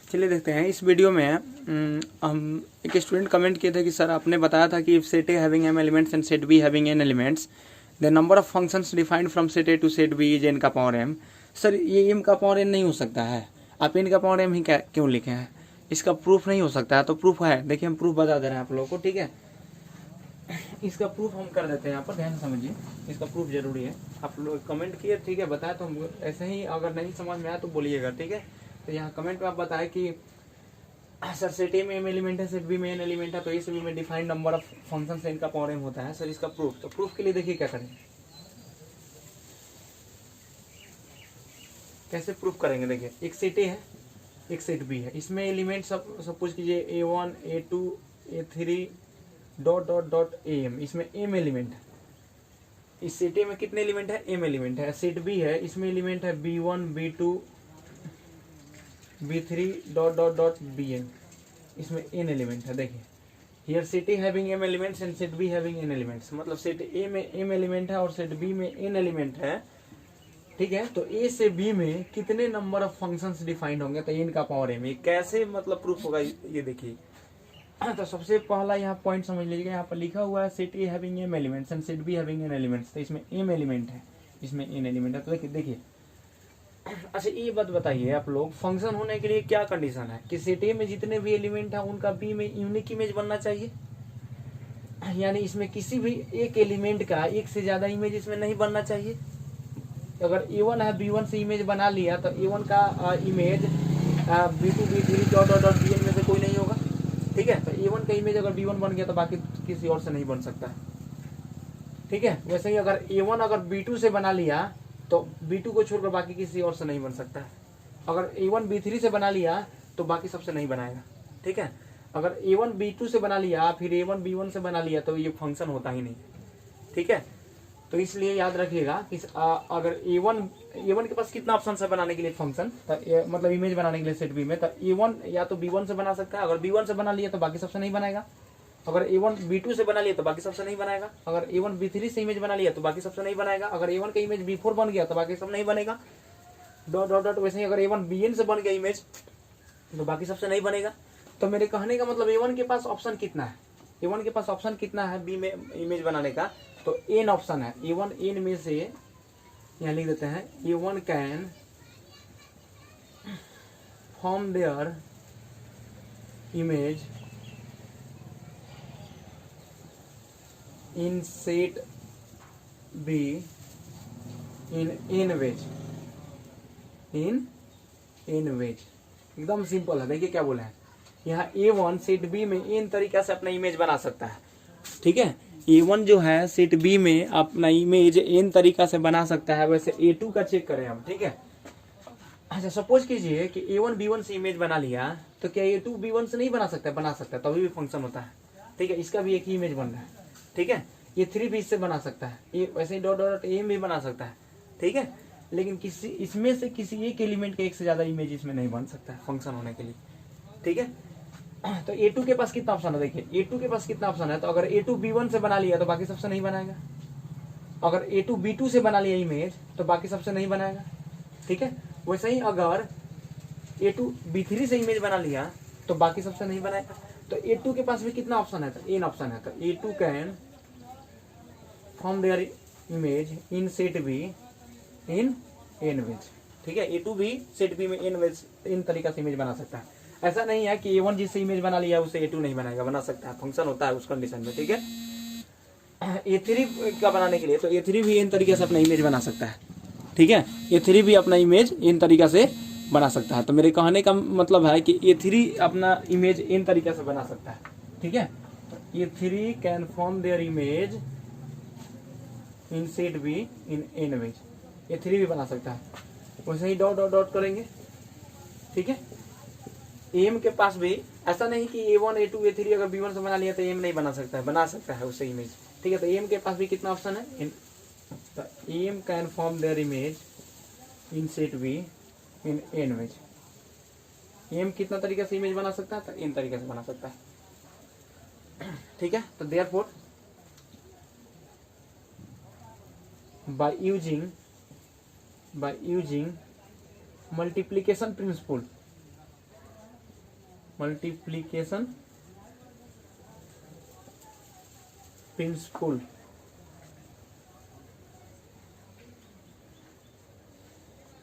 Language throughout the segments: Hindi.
चलिए देखते हैं इस वीडियो में। हम एक स्टूडेंट कमेंट किए थे कि सर आपने बताया था कि if set A having M elements and set B having N elements the number of functions defined from set A to set B is N का पावर एम। सर ये एम का पावर एन नहीं हो सकता है, आप एन का पावर एम ही क्यों लिखे हैं? इसका प्रूफ नहीं हो सकता है। तो प्रूफ है, देखिए हम प्रूफ बता दे रहे हैं आप लोगों को, ठीक है। इसका प्रूफ हम कर देते हैं, यहाँ पर ध्यान समझिए, इसका प्रूफ जरूरी है। आप लोग कमेंट किए, ठीक है, बताया तो हम ऐसे ही, अगर नहीं समझ में आया तो बोलिएगा, ठीक है। तो यहाँ कमेंट में आप बताएं कि सर सेट ए में एम एलिमेंट है, सेट बी में एन एलिमेंट है, तो इस बी में डिफाइंड नंबर ऑफ फंक्शन से इनका पावर एम होता है। सर इसका प्रूफ, तो प्रूफ के लिए देखिए क्या करें, कैसे प्रूफ करेंगे। देखिए एक सेट ए है, एक सेट बी है, इसमें एलिमेंट सपोज कीजिए A1 A2 A3 dot dot dot AM, इसमें एम एलिमेंट है। इस सेट ए में कितने एलिमेंट है? एम एलिमेंट है। सेट बी है, इसमें एलिमेंट है B1 B2 B3 dot dot dot BN, इसमें n एलिमेंट है। देखिए here set A having m elements and set B having n elements, मतलब सेट ए में m एलिमेंट है और सेट बी में n एलिमेंट है, ठीक है। तो a से b में कितने नंबर ऑफ फंक्शंस डिफाइंड होंगे, तो n का पावर m। ये कैसे मतलब प्रूफ होगा, ये देखिए। तो सबसे पहला यहाँ पॉइंट समझ लीजिएगा, यहाँ पर लिखा हुआ है set A having m elements and set B having n elements, तो इसमें m एलिमेंट है, इसमें n एलिमेंट है। तो देखिए अच्छा ये बात बताइए आप लोग, फंक्शन होने के लिए क्या कंडीशन है कि सेट ए में जितने भी एलिमेंट है उनका बी में यूनिक इमेज बनना चाहिए, यानी इसमें किसी भी एक एलिमेंट का एक से ज्यादा इमेज इसमें नहीं बनना चाहिए। अगर A1 है, B1 से इमेज बना लिया तो A1 का image B2 B3 dot dot dot BN में से कोई नहीं होगा, ठीक है। तो A1 का इमेज अगर B1 बन गया तो बाकी किसी और से नहीं बन सकता है, ठीक है। वैसे ही अगर A1 अगर B2 से बना लिया तो B2 को छोड़कर बाकी किसी और से नहीं बन सकता है। अगर A1 B3 से बना लिया तो बाकी सबसे नहीं बनाएगा, ठीक है। अगर A1 B2 से बना लिया फिर A1 B1 से बना लिया तो ये फंक्शन होता ही नहीं, ठीक है। तो इसलिए याद रखिएगा कि अगर A1 के पास कितना ऑप्शन है बनाने के लिए फंक्शन, तो मतलब इमेज बनाने के लिए सेट बी में, तो A1 या तो B1 से बना सकता है। अगर B1 से बना लिया तो बाकी सबसे नहीं बनाएगा। अगर A1 B2 से बना लिया तो बाकी सबसे नहीं बनाएगा। अगर A1 B3 से इमेज बना लिया तो बाकी सबसे नहीं बनाएगा। अगर A1 का इमेज B4 बन गया तो बाकी सब नहीं बनेगा, डॉट डॉट डॉट। वैसे ही अगर A1 BN से बन गया इमेज तो बाकी सबसे नहीं बनेगा। तो मेरे कहने का मतलब A1 के पास ऑप्शन कितना है, A1 के पास ऑप्शन कितना है बी में इमेज बनाने का, तो n ऑप्शन है। A1 n में से यहाँ लिख देते हैं A1 can form their image in set B in n ways, in n ways. एकदम सिंपल है। देखिए क्या बोला है यहाँ, A1 सेट बी में n तरीका से अपना इमेज बना सकता है, ठीक है। A1 जो है सेट बी में अपना इमेज n तरीका से बना सकता है। वैसे A2 का चेक करें हम, ठीक है। अच्छा सपोज कीजिए कि A1 B1 से इमेज बना लिया, तो क्या A2 B1 से नहीं बना सकता है? बना सकता है, तभी भी फंक्शन होता है, ठीक है। इसका भी एक ही इमेज बन रहा है, ठीक है। A3 भी इससे बना सकता है, वैसे ही डॉट डॉट AM भी बना सकता है, ठीक है। लेकिन किसी इसमें से किसी एक एलिमेंट का एक से ज्यादा इमेज इसमें नहीं बन सकता है फंक्शन होने के लिए, ठीक है। तो A2 के पास कितना ऑप्शन है, देखिए A2 के पास कितना ऑप्शन है। तो अगर A2 B1 से बना लिया तो बाकी सबसे नहीं बनाएगा। अगर A2 B2 से बना लिया इमेज तो बाकी सबसे नहीं बनाएगा, ठीक है। वैसे ही अगर A2 B3 से इमेज बना लिया तो बाकी सबसे नहीं बनाएगा। तो A2 के पास भी कितना ऑप्शन है, तो n ऑप्शन है। तो A2 can form their image in set B in n ways, ठीक है। A2 भी सेट बी में n वेज, इन तरीका से इमेज बना सकता है। ऐसा नहीं है कि A1 जिससे इमेज बना लिया उसे A2 नहीं बनाएगा, बना सकता है, फंक्शन होता है उस कंडीशन में, ठीक है। A3 का बनाने के लिए तो A3 भी इन तरीके से अपना इमेज बना सकता है, ठीक है। A3 भी अपना इमेज इन तरीका से बना सकता है। तो मेरे कहने का मतलब है कि A3 अपना इमेज इन तरीके से बना सकता है, ठीक है। तो A3 can form their image in set B in n ways, A3 भी बना सकता है। वैसे ही डॉट डॉट डॉट करेंगे, ठीक है। AM के पास भी ऐसा नहीं कि A1 A2 A3 अगर B1 से बना लिया तो AM नहीं बना सकता है, बना सकता है उससे इमेज, ठीक है। तो AM के पास भी कितना ऑप्शन है, तो AM can form their image in set B in n ways. AM कितना तरीके से इमेज बना सकता है, तो इन तरीके से बना सकता है, ठीक है। तो therefore by using multiplication principle multiplication principle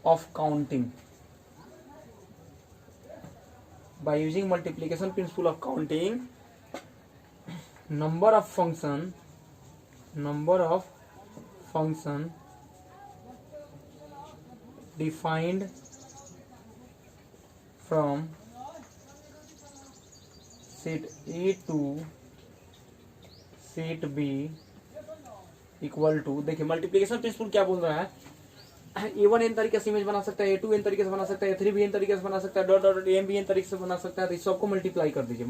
of counting. By using multiplication principle of counting, number of function defined from set A to set B equal to, देखिए मल्टीप्लीकेशन प्रिंसिपल क्या बोल रहा है, A1 n तरीके से इमेज बना सकता है, A2 n तरीके से बना सकता है, A3 भी n तरीके से बना सकता है, डॉट डॉट M भी n तरीके से बना सकता है। तो इस सबको मल्टीप्लाई कर दीजिए।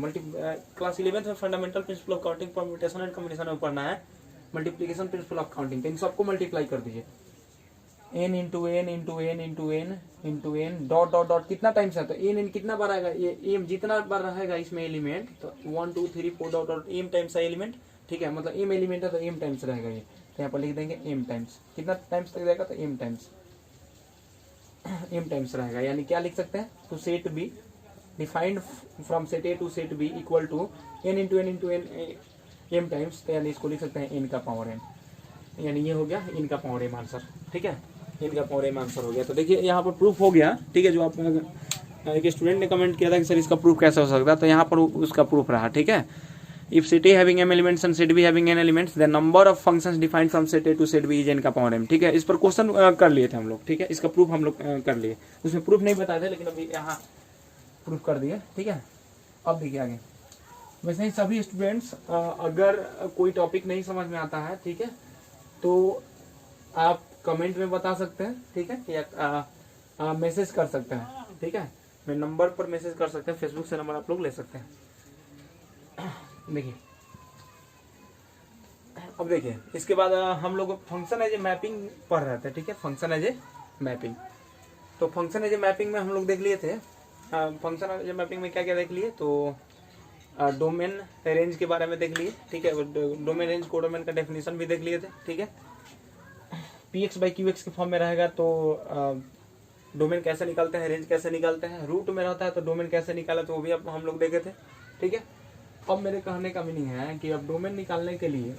क्लास 11 में fundamental principle of counting permutation and combination में पढ़ना है मल्टीप्लीकेशन प्रिंसिपल ऑफ काउंटिंग। तो इन सबको मल्टीप्लाई कर दीजिए, n into N into N into N into N dot dot dot कितना टाइम्स है, तो एन कितना बार आएगा, ये m जितना बार रहेगा इसमें एलिमेंट, तो 1 2 3 4 डॉट डॉट m टाइम्स है एलिमेंट, ठीक है, मतलब m एलिमेंट है तो m टाइम्स रहेगा ये। तो यहाँ पर लिख देंगे m टाइम्स, कितना टाइम्स तक जाएगा, तो m टाइम्स रहेगा। यानी क्या लिख सकते हैं, to set B defined from set A to set B equal to n into N into N m times. तो यानी इसको लिख सकते हैं n का पावर n, यानी ये हो गया n का पावर m आंसर, ठीक है, n का पावर m आंसर हो गया। तो देखिए यहाँ पर प्रूफ हो गया, ठीक है, जो आप एक स्टूडेंट ने कमेंट किया था कि सर इसका प्रूफ कैसे हो सकता है, तो यहाँ पर उसका प्रूफ रहा, ठीक है। If set A having m elements and set B having n elements, the number of functions defined from set A to set B is n का पावर m, ठीक है। इस पर क्वेश्चन कर लिए थे हम लोग, ठीक है, इसका प्रूफ हम लोग कर लिए, उसमें प्रूफ नहीं बताए थे लेकिन अभी यहाँ प्रूफ कर दिए, ठीक है। अब देखिए आगे, वैसे ही सभी स्टूडेंट्स अगर कोई टॉपिक नहीं समझ में आता है, ठीक है, तो आप कमेंट में बता सकते हैं, ठीक है, या मैसेज कर सकते हैं, ठीक है, मैं नंबर पर मैसेज कर सकते हैं, फेसबुक से नंबर आप लोग ले सकते हैं। देखिए अब देखिए इसके बाद हम लोग फंक्शन एज ए मैपिंग पढ़ रहे थे, ठीक है, फंक्शन एज ए मैपिंग। तो फंक्शन एज ए मैपिंग में हम लोग देख लिए थे, फंक्शन एज ए मैपिंग में क्या क्या देख लिए, तो डोमेन रेंज के बारे में देख लिए, ठीक है, डोमेन रेंज कोडोमेन का डेफिनेशन भी देख लिए थे, ठीक है। px बाई qx के फॉर्म में रहेगा तो डोमेन कैसे निकालते हैं, रेंज कैसे निकालते हैं, रूट में रहता है तो डोमेन कैसे निकाला, तो वो भी अब हम लोग देखे थे, ठीक है। अब मेरे कहने का मीनिंग है कि अब डोमेन निकालने के लिए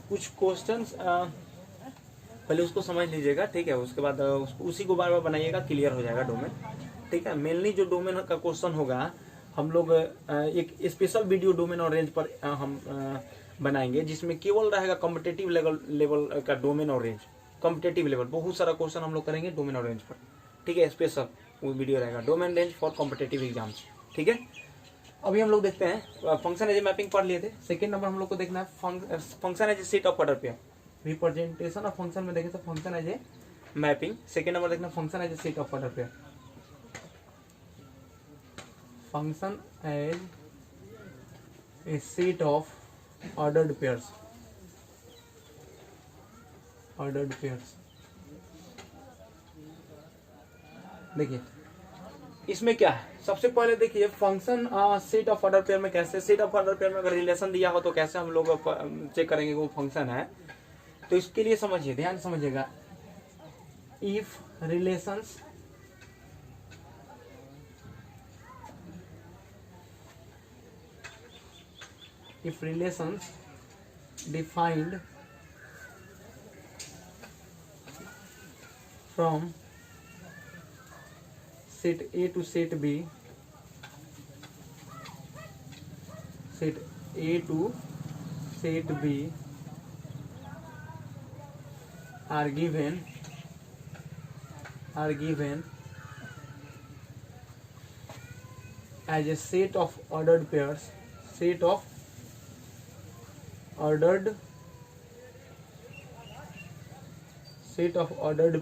कुछ क्वेश्चंस पहले उसको समझ लीजिएगा, ठीक है, उसके बाद उसी को बार बार बनाइएगा, क्लियर हो जाएगा डोमेन, ठीक है। मेनली जो डोमेन का क्वेश्चन होगा हम लोग एक स्पेशल वीडियो डोमेन और रेंज पर हम बनाएंगे, जिसमें केवल रहेगा कॉम्पिटिटिव लेवल का डोमेन और रेंज, कॉम्पिटिटिव लेवल बहुत सारा क्वेश्चन हम लोग करेंगे डोमेन और रेंज पर, ठीक है, स्पेशल वो वीडियो रहेगा domain range for competitive exams, ठीक है। अभी हम लोग देखते हैं फंक्शन एज ए मैपिंग पढ़ लिए थे। सेकंड नंबर हम लोग को देखना है function as a set of order pair, representation of function में देखें तो function as a mapping. Second number देखना function as a set of order pair, function as a set of ordered pairs, ordered pairs. देखिए इसमें क्या है, सबसे पहले देखिए function set of order pair में कैसे, सेट ऑफ ऑर्डर पेयर में अगर रिलेशन दिया हो तो कैसे हम लोग चेक करेंगे वो फंक्शन है। तो इसके लिए समझिए, ध्यान समझिएगा, if relations defined from set A to set B, set A to set B are given as a set of ordered pairs, set of ordered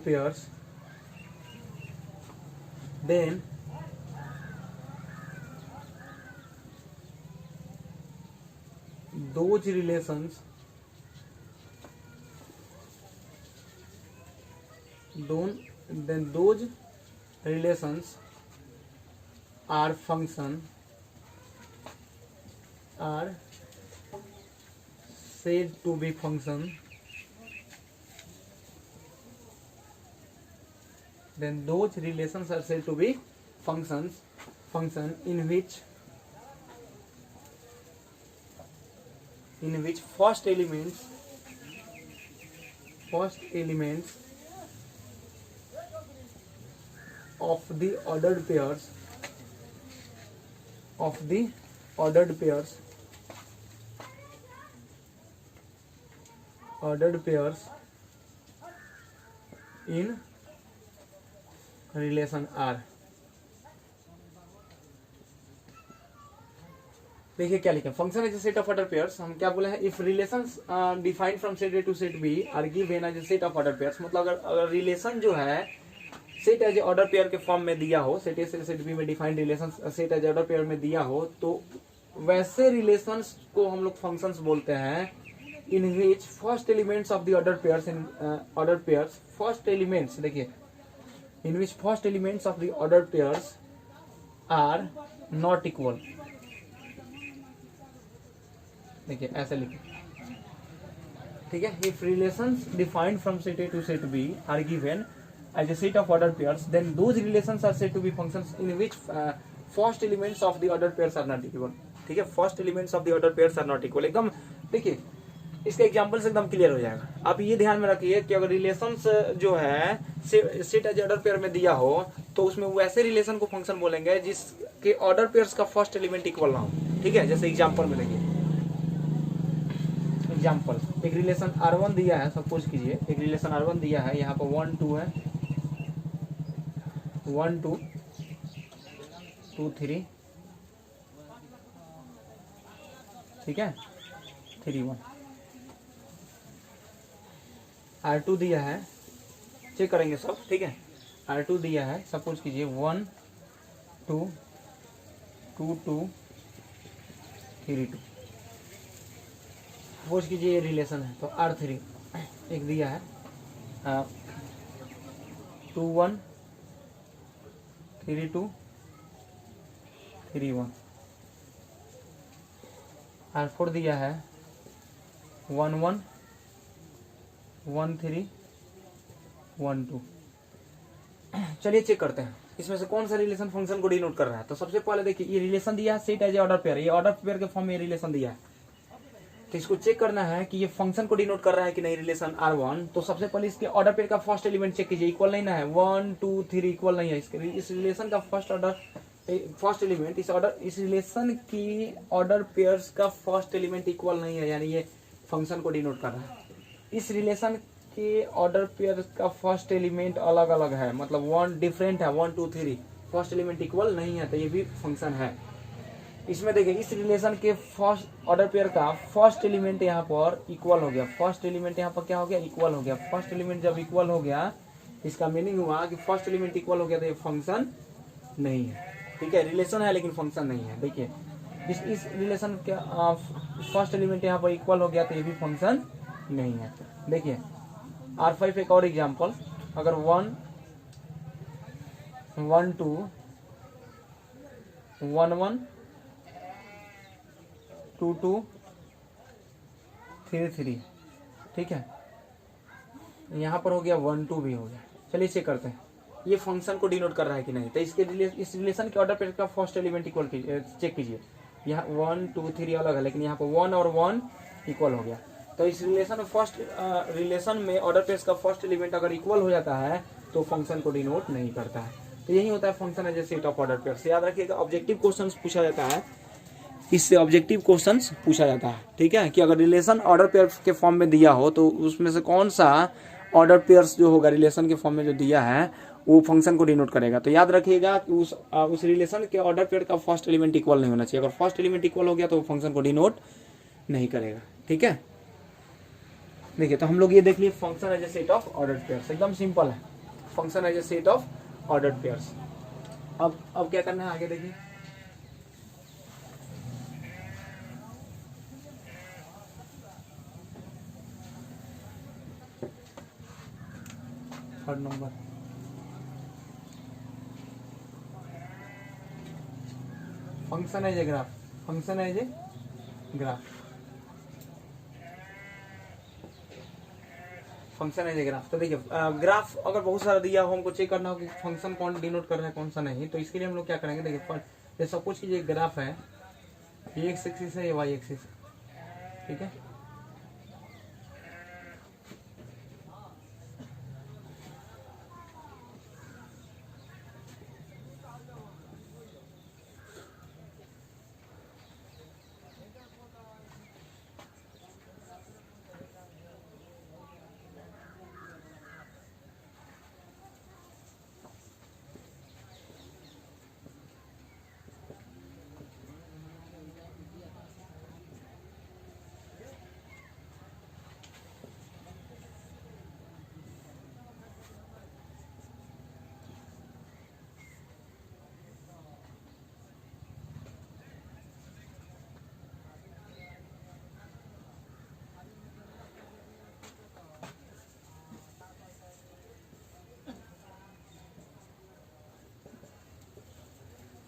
pairs, then those relations are function are said to be function, then those relations are said to be functions function in which first elements of the ordered pairs in relation R। देखिए क्या लिखे, function as a set of order pairs. हम क्या बोले हैं, if relations defined from set A to set B are given as a set of order pairs. मतलब अगर रिलेशन जो है set as a order pair के फॉर्म में दिया हो, सेट ए से सेट बी में defined relation set as order pair में दिया हो, तो वैसे रिलेशंस को हम लोग फंक्शंस बोलते हैं in which first elements of the order pairs first elements, देखिए in which first elements of the order pairs are not equal. देखिए ऐसे लिखिए, ठीक है। If relations defined from set A to set B are given as a set of ordered pairs, then those relations are said to be functions in which first elements of the ordered pairs are not equal। ठीक है, first elements of the order pairs are not equal. एकदम देखिए इसके एग्जांपल से एकदम क्लियर हो जाएगा। आप ये ध्यान में रखिए कि अगर रिलेशंस जो है सेट एज ऑर्डर पेयर में दिया हो तो उसमें वैसे रिलेशन को फंक्शन बोलेंगे जिसके ऑर्डर पेयर्स का फर्स्ट एलिमेंट इक्वल ना हो। ठीक है, जैसे एग्जांपल में देखिए, एग्जांपल एक रिलेशन R1 दिया है, सपोज कीजिए एक रिलेशन R1 दिया है, यहाँ पर 1 2 है, 1 2 2 3, ठीक है, 3 1। R2 दिया है, चेक करेंगे सब, ठीक है। R2 दिया है, सपोज कीजिए 1 2 2 2 3 2। सपोज कीजिए ये रिलेशन है, तो R3 एक दिया है 2 1 3 2 3 1। R4 दिया है 1 1 1 3 1 2। चलिए चेक करते हैं इसमें से कौन सा रिलेशन फंक्शन को डिनोट कर रहा है। तो सबसे पहले देखिए ये रिलेशन दिया है set as a order pair, ये ऑर्डर पेयर के फॉर्म में रिलेशन दिया है, तो इसको चेक करना है कि ये फंक्शन को डिनोट कर रहा है कि नहीं रिलेशन R1। तो सबसे पहले इसके ऑर्डर पेयर का फर्स्ट एलिमेंट चेक कीजिए, इक्वल नहीं ना है, 1 2 3 इक्वल नहीं है। इस रिलेशन का फर्स्ट एलिमेंट इस रिलेशन की ऑर्डर पेयर्स का फर्स्ट एलिमेंट इक्वल नहीं है, यानी ये फंक्शन को डिनोट कर रहा है। इस रिलेशन के ऑर्डर पेयर का फर्स्ट एलिमेंट अलग अलग है, मतलब 1 डिफरेंट है, 1 2 3 फर्स्ट एलिमेंट इक्वल नहीं है, तो ये भी फंक्शन है। इसमें देखिए इस रिलेशन के फर्स्ट ऑर्डर पेयर का फर्स्ट एलिमेंट यहाँ पर इक्वल हो गया, फर्स्ट एलिमेंट यहाँ पर क्या हो गया, इक्वल हो गया। फर्स्ट एलिमेंट जब इक्वल हो गया इसका मीनिंग हुआ कि फर्स्ट एलिमेंट इक्वल हो गया, तो ये फंक्शन नहीं है। ठीक है, रिलेशन है लेकिन फंक्शन नहीं है। देखिए इस रिलेशन के फर्स्ट एलिमेंट यहाँ पर इक्वल हो गया, तो ये भी फंक्शन नहीं है। देखिए R5 एक और एग्जाम्पल, अगर 1 1 2 1 1 2 2 3 3, ठीक है, यहाँ पर हो गया 1 2 भी हो गया। चलिए चेक करते हैं ये फंक्शन को डिनोट कर रहा है कि नहीं। तो इस रिलेशन के ऑर्डर पेयर का फर्स्ट एलिमेंट इक्वल चेक कीजिए, यहाँ 1 2 3 अलग है, लेकिन यहाँ पर 1 और 1 इक्वल हो गया। तो इस रिलेशन में ऑर्डर पेयर्स का फर्स्ट एलिमेंट अगर इक्वल हो जाता है तो फंक्शन को डिनोट नहीं करता है। तो यही होता है function as a set of order pairs. याद रखिएगा ऑब्जेक्टिव क्वेश्चंस पूछा जाता है, इससे ऑब्जेक्टिव क्वेश्चंस पूछा जाता है। ठीक है, कि अगर रिलेशन ऑर्डर पेयर्स के फॉर्म में दिया हो तो उसमें से कौन सा ऑर्डर पेयर्स जो होगा रिलेशन के फॉर्म में जो दिया है वो फंक्शन को डिनोट करेगा। तो याद रखिएगा कि उस रिलेशन के ऑर्डर पेयर का फर्स्ट एलिमेंट इक्वल नहीं होना चाहिए। अगर फर्स्ट एलिमेंट इक्वल हो गया तो वो फंक्शन को डिनोट नहीं करेगा। ठीक है, देखिए तो हम लोग ये देख लिए function as a set of ordered pairs, एकदम सिंपल है, function as a set of ordered pairs. अब क्या करना है आगे देखिए, third number function as a graph, function as a graph, function as a graph. तो देखिए ग्राफ अगर बहुत सारा दिया हो, हमको चेक करना हो कि फंक्शन कौन डिनोट कर रहा है कौन सा नहीं, तो इसके लिए हम लोग क्या करेंगे, देखिए ये सपोज कीजिए ग्राफ है, ये एक्स एक्सिस है, ये वाई एक्सिस, ठीक है।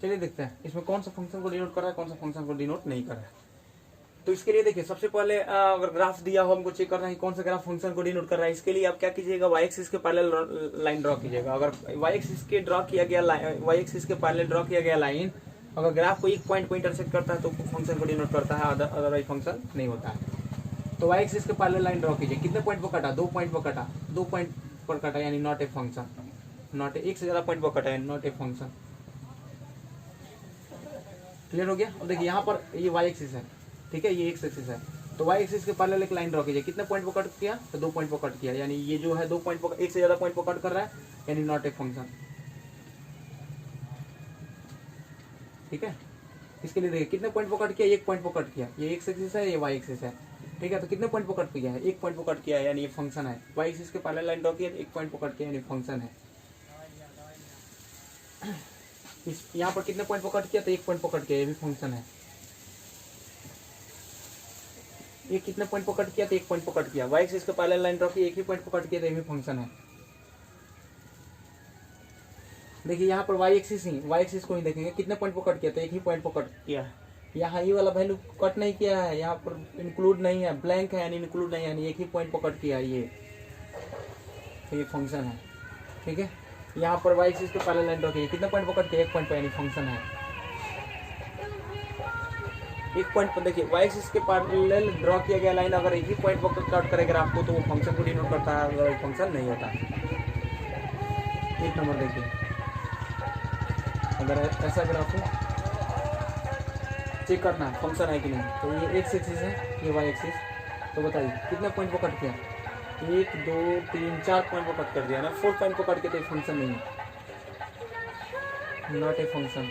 चलिए देखते हैं इसमें कौन सा फंक्शन को डिनोट कर रहा है, कौन सा फंक्शन को डिनोट नहीं कर रहा है। तो इसके लिए देखिए सबसे पहले अगर ग्राफ दिया हो, हमको चेक करना है कौन सा ग्राफ फंक्शन को डिनोट कर रहा है। इसके लिए आप क्या कीजिएगा, वाई एक्सिस के पैरेलल लाइन ड्रॉ कीजिएगा। अगर वाई एक्सिस के ड्रॉ किया गया वाई एक्सिस के पैरेलल ड्रॉ किया गया लाइन अगर ग्राफ को एक पॉइंट को इंटरसेक्ट करता है तो फंक्शन को डिनोट करता है, अदरवाइज फंक्शन नहीं होता है। तो वाई एक्सिस के पैरेलल लाइन ड्रॉ कीजिए। कितने पॉइंट पर कटा, 2 पॉइंट पर कटा, 2 पॉइंट पर कटा यानी not a function, not a, एक से ज्यादा पॉइंट पर कटा यानी नॉट ए फंक्शन। क्लियर हो गया। और देखिए यहाँ पर ये वाई एक्सिस है, ठीक है, ये एक्स एक्सिस है। तो वाई एक्सिस के पैरेलल एक लाइन ड्रॉ कीजिए। कितने पॉइंट पर कट किया, तो 2 पॉइंट पर कट किया, यानी ये जो है 2 पॉइंट पर, एक से ज्यादा पॉइंट पर कट कर रहा है यानी नॉट ए फंक्शन, ठीक है। इसके लिए देखिए कितने पॉइंट पर कट किया, 1 पॉइंट पर कट किया, ये एक्स एक्सिस है, ये वाई एक्सिस है, ठीक है। तो कितने पॉइंट पर कट किया है, 1 पॉइंट पर कट किया है यानी ये फंक्शन है। वाई एक्सिस के पैरेलल लाइन ड्रॉ किया, 1 पॉइंट पर कट किया यानी फंक्शन है। इस यहाँ पर कितने पॉइंट पर कट किया, तो 1 पॉइंट पर कट किया, ये भी फंक्शन है। ये कितने पॉइंट पर कट किया, तो 1 पॉइंट पर कट किया। वाई एक्सिस के पैरेलल लाइन ड्रॉ किया, एक ही पॉइंट पर कट किया, तो ये भी फंक्शन है। देखिए यहाँ पर वाई एक्सिस को ही देखेंगे, कितने पॉइंट पर कट किया, तो एक ही पॉइंट पर कट किया। यहाँ ये वाला वैल्यू कट नहीं किया है, यहाँ पर इंक्लूड नहीं है, ब्लैंक है यानी इंक्लूड नहीं है, यानी एक ही पॉइंट पर कट किया ये, तो ये फंक्शन है, ठीक है। यहाँ पर वाई एक्सिस के पैरेलल लाइन ड्रॉ किया, कितने पॉइंट पर कट किया, 1 पॉइंट पर यानी फंक्शन है। 1 पॉइंट पर देखिए वाई एक्सिस के पैरेलल ड्रॉ किया गया लाइन अगर एक ही पॉइंट पर कट करेगा ग्राफ को तो वो फंक्शन को डिनोट करता है, अगर फंक्शन नहीं होता। 1 नंबर देखिए, अगर ऐसा ग्राफ हो चेक करना है फंक्शन है कि नहीं। तो ये एक्स एक्सिस है, ये वाई एक्सिस, तो बताइए कितने पॉइंट पर कट किया, 1 2 3 4 पॉइंट पर कट कर दिया ना, 4 पॉइंट पर कट के तो फंक्शन नहीं है, नॉट ए फंक्शन।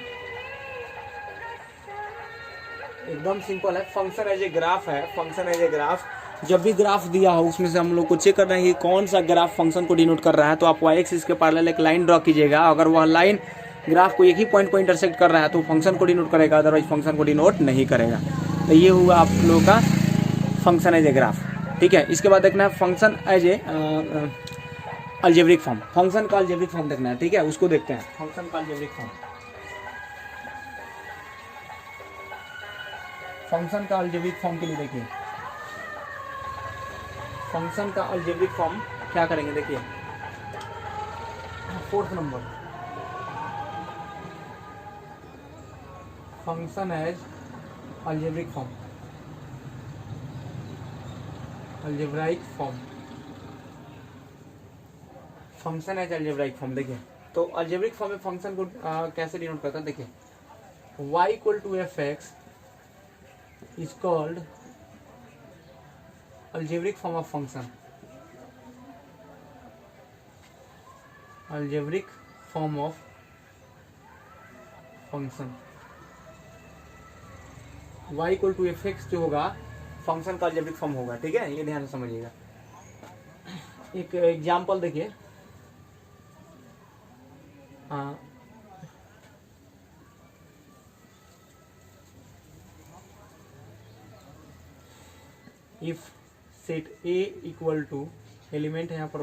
एकदम सिंपल है। फंक्शन एज ए ग्राफ है, फंक्शन एज ए ग्राफ जब भी ग्राफ दिया हो उसमें से हम लोग को चेक करना है कि कौन सा ग्राफ फंक्शन को डिनोट कर रहा है। तो आप वाई एक्सिस के पैरेलल एक लाइन ड्रॉ कीजिएगा, अगर वह लाइन ग्राफ को एक ही पॉइंट को इंटरसेक्ट कर रहा है तो फंक्शन को डिनोट करेगा, अदरवाइज फंक्शन को डिनोट नहीं करेगा। तो ये हुआ आप लोगों का फंक्शन एज ए ग्राफ, ठीक है। इसके बाद देखना है function as a algebraic form, function का अलजेब्रिक फॉर्म देखना है, ठीक है, उसको देखते हैं फंक्शन का अलजेब्रिक फॉर्म। फंक्शन का अलजेब्रिक फॉर्म के लिए देखिए, फंक्शन का अलजेब्रिक फॉर्म क्या करेंगे, देखिए 4th number, function as algebraic form, algebraic form, function as algebraic form. देखिए तो अलजेब्रिक फॉर्म में फंक्शन को कैसे डिनोट करता है, देखिए y equal to F X is called algebraic form of function, algebraic form of function। y equal to F X जो होगा फंक्शन का algebraic फॉर्म होगा, ठीक है, ये ध्यान से समझिएगा। एक एग्जाम्पल देखिए, if set A equal to element है यहाँ पर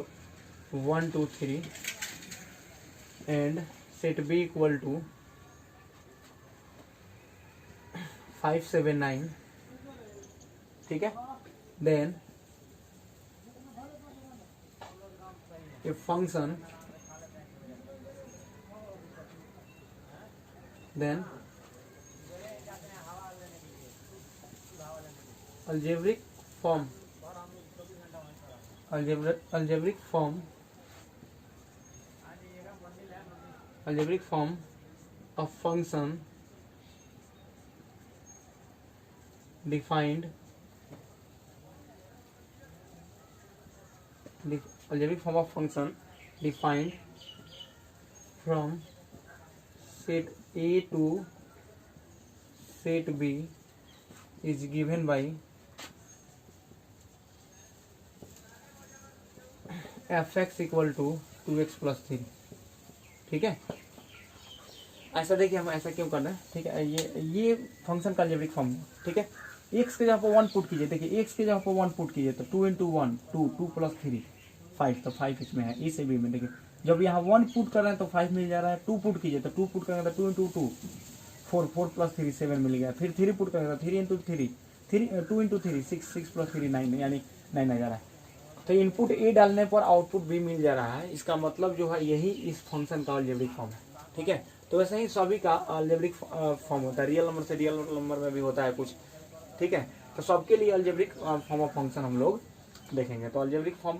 1 2 3 एंड सेट बी इक्वल टू 5 7 9, ठीक है, then a function algebraic form of function defined from set A to set B is given by fx equal to 2x plus 3। ठीक है, ऐसा देखिए हम ऐसा क्यों कर रहे हैं। ठीक है, ये फंक्शन का अलजेब्रिक फॉर्म। ठीक है, x के जगह पर 1 पुट कीजिए। देखिए x के जगह पर 1 पुट कीजिए तो 2 इंटू 1 2 प्लस 3 5, तो 5 इसमें है, इस बी में। देखिए जब यहाँ 1 पुट कर रहे हैं तो 5 मिल जा रहा है। 2 पुट कीजिए तो 2 पुट करेंगे तो 2 इंटू 2 4 प्लस 3 7 मिल गया। फिर 3 पुट करेंगे तो 3 इंटू 3 2 इंटू 3 6 प्लस 3 9, यानी 9 आ जा रहा है। तो इनपुट ए डालने पर आउटपुट बी मिल जा रहा है। इसका मतलब जो है यही इस फंक्शन का अलजेब्रिक फॉर्म है। ठीक है, तो वैसे ही सभी का अलजेब्रिक फॉर्म होता है। रियल नंबर से रियल नंबर में भी होता है कुछ। ठीक है, तो सबके लिए अलजेब्रिक फॉर्म ऑफ फंक्शन हम लोग देखेंगे। तो अलजेब्रिक फॉर्म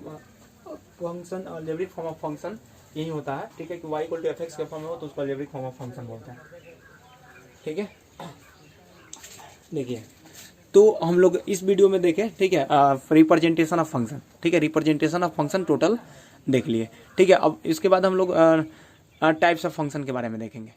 ऑफ फंक्शन यही होता है। ठीक है, कि y इक्वल टू fx के फॉर्म में हो तो उसको अलजेब्रिक फॉर्म ऑफ फंक्शन बोलते हैं। ठीक है, देखिए तो हम लोग इस वीडियो में देखें। ठीक है, रिप्रेजेंटेशन ऑफ फंक्शन। ठीक है, रिप्रेजेंटेशन ऑफ फंक्शन टोटल देख लिए। ठीक है, अब इसके बाद हम लोग टाइप्स ऑफ फंक्शन के बारे में देखेंगे।